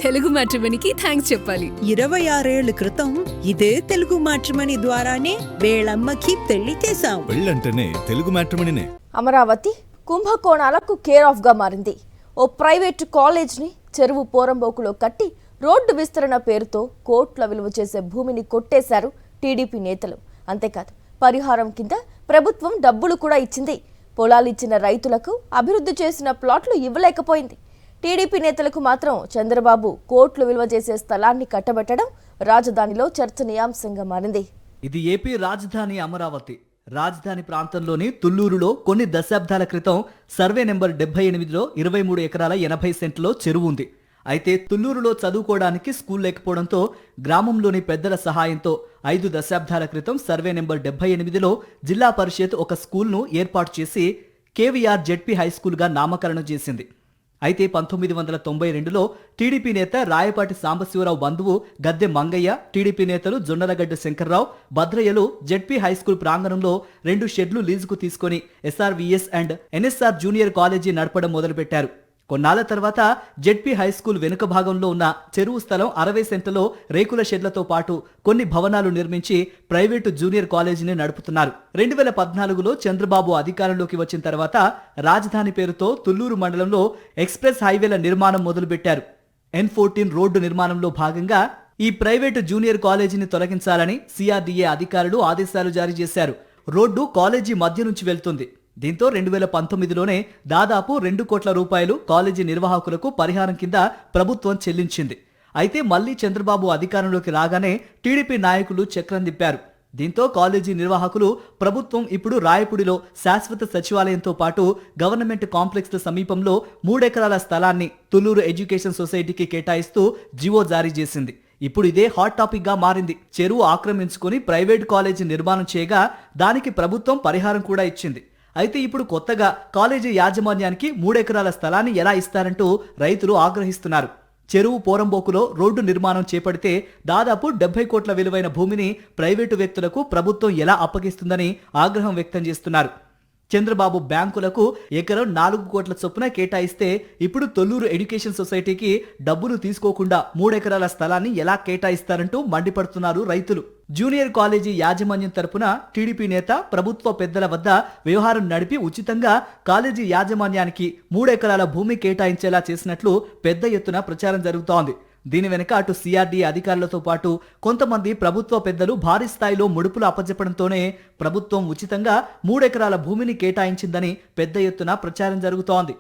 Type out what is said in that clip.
Telugu మ్యాట్రిమోనీకి thanks చెప్పాలి. 26 ఏళ్ల క్రితం ఇదే తెలుగు మ్యాట్రిమోనీ ద్వారానే వేళమ్మకి పెళ్లి చేశాం. పెళ్ళంటేనే తెలుగు మ్యాట్రిమోనీనే. అమరావతి కుంభకోణాలకు కేర్ ఆఫ్ గా మారింది. ఓ ప్రైవేటు కాలేజ్ ని చెరువు పోరంబోకులో కట్టి రోడ్డు విస్తరణ పేరుతో కోట్ల విలువ చేసే భూమిని కొట్టేశారు టీడీపీ నేతలు. అంతేకాదు పరిహారం కింద ప్రభుత్వం డబ్బులు కూడా ఇచ్చింది. పొలాలు ఇచ్చిన రైతులకు అభివృద్ధి చేసిన ప్లాట్లు ఇవ్వలేకపోయింది. టీడీపీ నేతలకు మాత్రం చంద్రబాబు కోట్లు విలువ చేసే స్థలాన్ని కట్టబెట్టడం రాజధానిలో చర్చనీయాంశంగా మారింది. ఇది ఏపీ రాజధాని అమరావతి. రాజధాని ప్రాంతంలోని తుళ్లూరులో కొన్ని దశాబ్దాల క్రితం సర్వే నెంబర్ 78లో 23 ఎకరాల 80 సెంట్లో చెరువు ఉంది. అయితే తుళ్లూరులో చదువుకోవడానికి స్కూల్ లేకపోవడంతో గ్రామంలోని పెద్దల సహాయంతో 5 దశాబ్దాల క్రితం సర్వే నెంబర్ 78లో జిల్లా పరిషత్ ఒక స్కూల్ను ఏర్పాటు చేసి కేవీఆర్ జెడ్పీ హైస్కూల్గా నామకరణం చేసింది. అయితే 1992లో టీడీపీ నేత రాయపాటి సాంబశివరావు బంధువు గద్దె మంగయ్య, టీడీపీ నేతలు జొన్నలగడ్డ శంకర్రావు, భద్రయ్యలు జెడ్పీ హైస్కూల్ ప్రాంగణంలో 2 షెడ్లు లీజుకు తీసుకుని ఎస్ఆర్వీఎస్ అండ్ ఎన్ఎస్ఆర్ జూనియర్ కాలేజీ నడపడం మొదలుపెట్టారు. కొన్నాళ్ల తర్వాత జెడ్పీ హైస్కూల్ వెనుక భాగంలో ఉన్న చెరువు స్థలం 60 సెంట్లలో రేకుల షెడ్లతో పాటు కొన్ని భవనాలు నిర్మించి ప్రైవేటు జూనియర్ కాలేజీని నడుపుతున్నారు. 2014లో చంద్రబాబు అధికారంలోకి వచ్చిన తర్వాత రాజధాని పేరుతో తుళ్లూరు మండలంలో ఎక్స్ప్రెస్ హైవేల నిర్మాణం మొదలుపెట్టారు. N14 రోడ్డు నిర్మాణంలో భాగంగా ఈ ప్రైవేటు జూనియర్ కాలేజీని తొలగించాలని సిఆర్డీఏ అధికారులు ఆదేశాలు జారీ చేశారు. రోడ్డు కాలేజీ మధ్య నుంచి వెళ్తుంది. దీంతో 2019లోనే దాదాపు 2 కోట్ల రూపాయలు కాలేజీ నిర్వాహకులకు పరిహారం కింద ప్రభుత్వం చెల్లించింది. అయితే మళ్లీ చంద్రబాబు అధికారంలోకి రాగానే టీడీపీ నాయకులు చక్రం తిప్పారు. దీంతో కాలేజీ నిర్వాహకులు ప్రభుత్వం ఇప్పుడు రాయపూడిలో శాశ్వత సచివాలయంతో పాటు గవర్నమెంట్ కాంప్లెక్స్ సమీపంలో 3 ఎకరాల స్థలాన్ని తుళ్లూరు ఎడ్యుకేషన్ సొసైటీకి కేటాయిస్తూ జీవో జారీ చేసింది. ఇప్పుడు ఇదే హాట్ టాపిక్ గా మారింది. చెరువు ఆక్రమించుకుని ప్రైవేట్ కాలేజీ నిర్మాణం చేయగా దానికి ప్రభుత్వం పరిహారం కూడా ఇచ్చింది. అయితే ఇప్పుడు కొత్తగా కాలేజీ యాజమాన్యానికి 3 ఎకరాల స్థలాన్ని ఎలా ఇస్తారంటూ రైతులు ఆగ్రహిస్తున్నారు. చెరువు పోరంబోకులో రోడ్డు నిర్మాణం చేపడితే దాదాపు 70 కోట్ల విలువైన భూమిని ప్రైవేటు వ్యక్తులకు ప్రభుత్వం ఎలా అప్పగిస్తుందని ఆగ్రహం వ్యక్తం చేస్తున్నారు. చంద్రబాబు బ్యాంకులకు ఎకరం 4 కోట్ల చొప్పున కేటాయిస్తే ఇప్పుడు తొల్లూరు ఎడ్యుకేషన్ సొసైటీకి డబ్బులు తీసుకోకుండా 3 ఎకరాల స్థలాన్ని ఎలా కేటాయిస్తారంటూ మండిపడుతున్నారు రైతులు. జూనియర్ కాలేజీ యాజమాన్యం తరపున టీడీపీ నేత ప్రభుత్వ పెద్దల వద్ద వ్యవహారం నడిపి ఉచితంగా కాలేజీ యాజమాన్యానికి 3 ఎకరాల భూమి కేటాయించేలా చేసినట్లు పెద్ద ఎత్తున ప్రచారం జరుగుతోంది. దీని వెనుక అటు సిఆర్డీ అధికారులతో పాటు కొంతమంది ప్రభుత్వ పెద్దలు భారీ స్థాయిలో ముడుపులు అప్పజెప్పడంతోనే ప్రభుత్వం ఉచితంగా 3 ఎకరాల భూమిని కేటాయించిందని పెద్ద ఎత్తున ప్రచారం జరుగుతోంది.